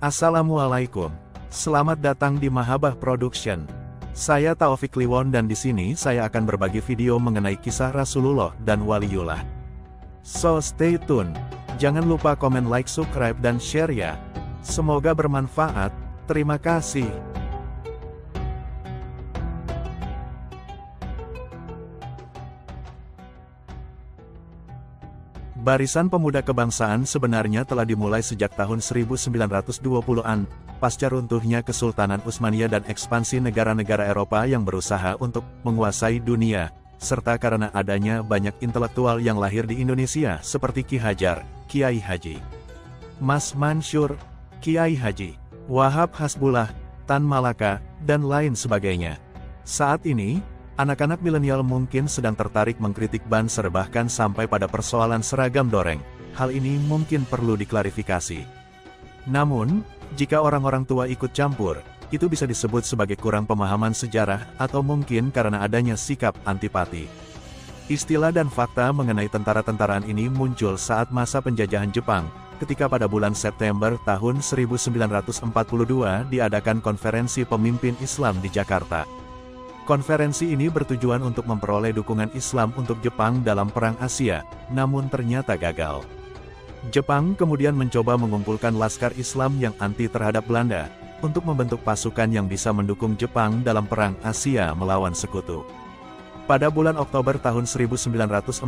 Assalamualaikum. Selamat datang di Mahabah Production. Saya Taufik Kliwon dan di sini saya akan berbagi video mengenai kisah Rasulullah dan Waliullah. So stay tune. Jangan lupa komen, like, subscribe dan share ya. Semoga bermanfaat. Terima kasih. Barisan pemuda kebangsaan sebenarnya telah dimulai sejak tahun 1920-an, pasca runtuhnya Kesultanan Utsmaniyah dan ekspansi negara-negara Eropa yang berusaha untuk menguasai dunia, serta karena adanya banyak intelektual yang lahir di Indonesia seperti Ki Hajar, Kiai Haji Mas Mansur, Kiai Haji Wahab Hasbullah, Tan Malaka, dan lain sebagainya. Saat ini, anak-anak milenial mungkin sedang tertarik mengkritik Banser bahkan sampai pada persoalan seragam doreng. Hal ini mungkin perlu diklarifikasi. Namun, jika orang-orang tua ikut campur, itu bisa disebut sebagai kurang pemahaman sejarah atau mungkin karena adanya sikap antipati. Istilah dan fakta mengenai tentara-tentaraan ini muncul saat masa penjajahan Jepang, ketika pada bulan September tahun 1942 diadakan konferensi pemimpin Islam di Jakarta. Konferensi ini bertujuan untuk memperoleh dukungan Islam untuk Jepang dalam Perang Asia, namun ternyata gagal. Jepang kemudian mencoba mengumpulkan laskar Islam yang anti terhadap Belanda, untuk membentuk pasukan yang bisa mendukung Jepang dalam Perang Asia melawan sekutu. Pada bulan Oktober tahun 1942,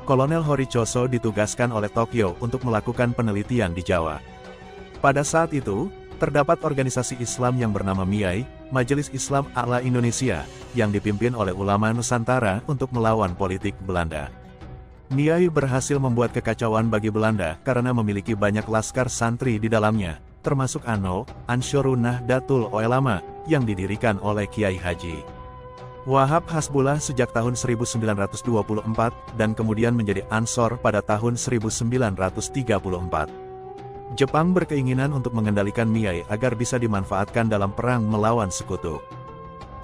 Kolonel Horichoso ditugaskan oleh Tokyo untuk melakukan penelitian di Jawa. Pada saat itu, terdapat organisasi Islam yang bernama MIAI, Majelis Islam A'la Indonesia, yang dipimpin oleh ulama Nusantara untuk melawan politik Belanda. MIAI berhasil membuat kekacauan bagi Belanda karena memiliki banyak laskar santri di dalamnya, termasuk ANO, Ansyorun Nahdlatul Ulama, yang didirikan oleh Kiai Haji Wahab Hasbullah sejak tahun 1924, dan kemudian menjadi Ansor pada tahun 1934. Jepang berkeinginan untuk mengendalikan MIAI agar bisa dimanfaatkan dalam perang melawan sekutu.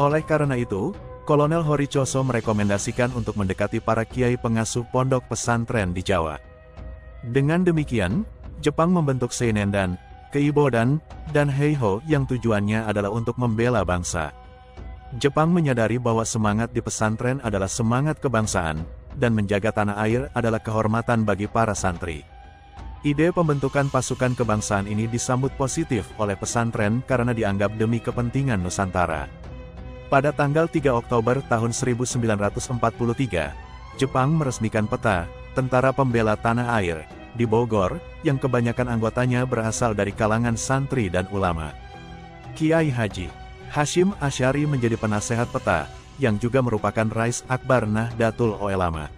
Oleh karena itu, Kolonel Horichoso merekomendasikan untuk mendekati para kiai pengasuh pondok pesantren di Jawa. Dengan demikian, Jepang membentuk Seinendan, Keibodan, dan Heiho yang tujuannya adalah untuk membela bangsa. Jepang menyadari bahwa semangat di pesantren adalah semangat kebangsaan, dan menjaga tanah air adalah kehormatan bagi para santri. Ide pembentukan pasukan kebangsaan ini disambut positif oleh pesantren karena dianggap demi kepentingan Nusantara. Pada tanggal 3 Oktober tahun 1943, Jepang meresmikan peta Tentara Pembela Tanah Air di Bogor, yang kebanyakan anggotanya berasal dari kalangan santri dan ulama. Kiai Haji Hashim Asy'ari menjadi penasehat peta, yang juga merupakan Rais Akbar Nahdlatul Ulama.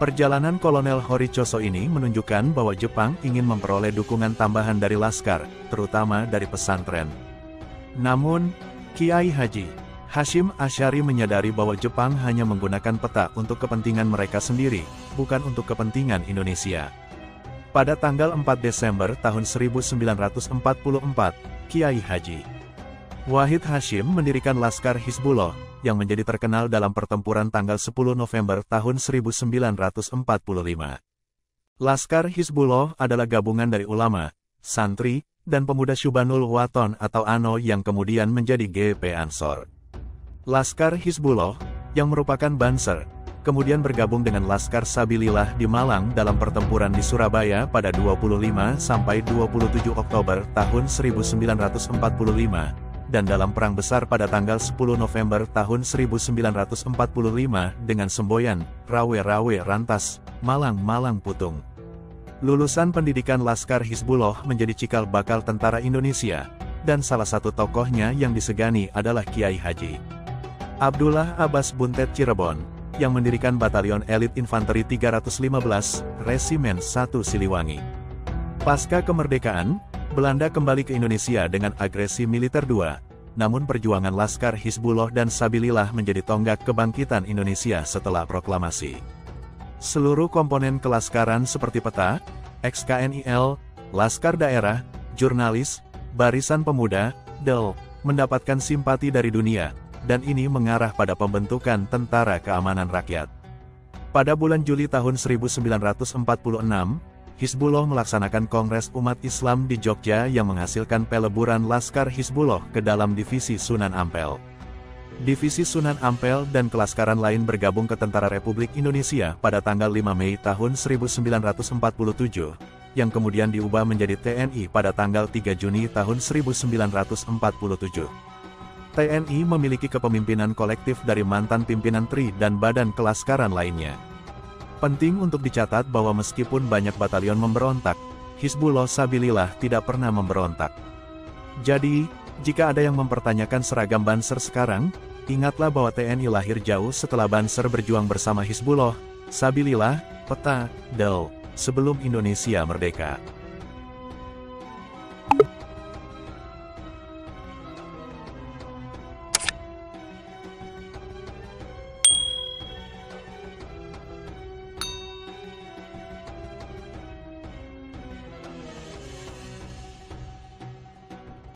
Perjalanan Kolonel Horichoso ini menunjukkan bahwa Jepang ingin memperoleh dukungan tambahan dari laskar, terutama dari pesantren. Namun, Kiai Haji Hashim Asy'ari menyadari bahwa Jepang hanya menggunakan peta untuk kepentingan mereka sendiri, bukan untuk kepentingan Indonesia. Pada tanggal 4 Desember tahun 1944, Kiai Haji Wahid Hashim mendirikan Laskar Hizbullah, yang menjadi terkenal dalam pertempuran tanggal 10 November tahun 1945. Laskar Hizbullah adalah gabungan dari ulama, santri, dan pemuda Syubanul Waton atau ANO yang kemudian menjadi GP Ansor. Laskar Hizbullah, yang merupakan Banser, kemudian bergabung dengan Laskar Sabilillah di Malang dalam pertempuran di Surabaya pada 25–27 Oktober tahun 1945. Dan dalam Perang Besar pada tanggal 10 November tahun 1945 dengan semboyan, Rawe-Rawe Rantas, Malang-Malang Putung. Lulusan pendidikan Laskar Hizbullah menjadi cikal bakal tentara Indonesia, dan salah satu tokohnya yang disegani adalah Kiai Haji Abdullah Abbas Buntet Cirebon, yang mendirikan Batalion Elit Infanteri 315, Resimen 1 Siliwangi. Pasca kemerdekaan, Belanda kembali ke Indonesia dengan agresi militer 2, namun perjuangan Laskar Hizbullah dan Sabilillah menjadi tonggak kebangkitan Indonesia setelah proklamasi. Seluruh komponen kelaskaran seperti peta, XKNIL, Laskar Daerah, jurnalis, barisan pemuda, DEL, mendapatkan simpati dari dunia, dan ini mengarah pada pembentukan Tentara Keamanan Rakyat. Pada bulan Juli tahun 1946, Hizbullah melaksanakan Kongres Umat Islam di Jogja yang menghasilkan peleburan Laskar Hizbullah ke dalam Divisi Sunan Ampel. Divisi Sunan Ampel dan kelaskaran lain bergabung ke Tentara Republik Indonesia pada tanggal 5 Mei tahun 1947, yang kemudian diubah menjadi TNI pada tanggal 3 Juni tahun 1947. TNI memiliki kepemimpinan kolektif dari mantan pimpinan TRI dan badan kelaskaran lainnya. Penting untuk dicatat bahwa meskipun banyak batalion memberontak, Hizbullah Sabilillah tidak pernah memberontak. Jadi, jika ada yang mempertanyakan seragam Banser sekarang, ingatlah bahwa TNI lahir jauh setelah Banser berjuang bersama Hizbullah Sabilillah, PETA, DEL, sebelum Indonesia merdeka.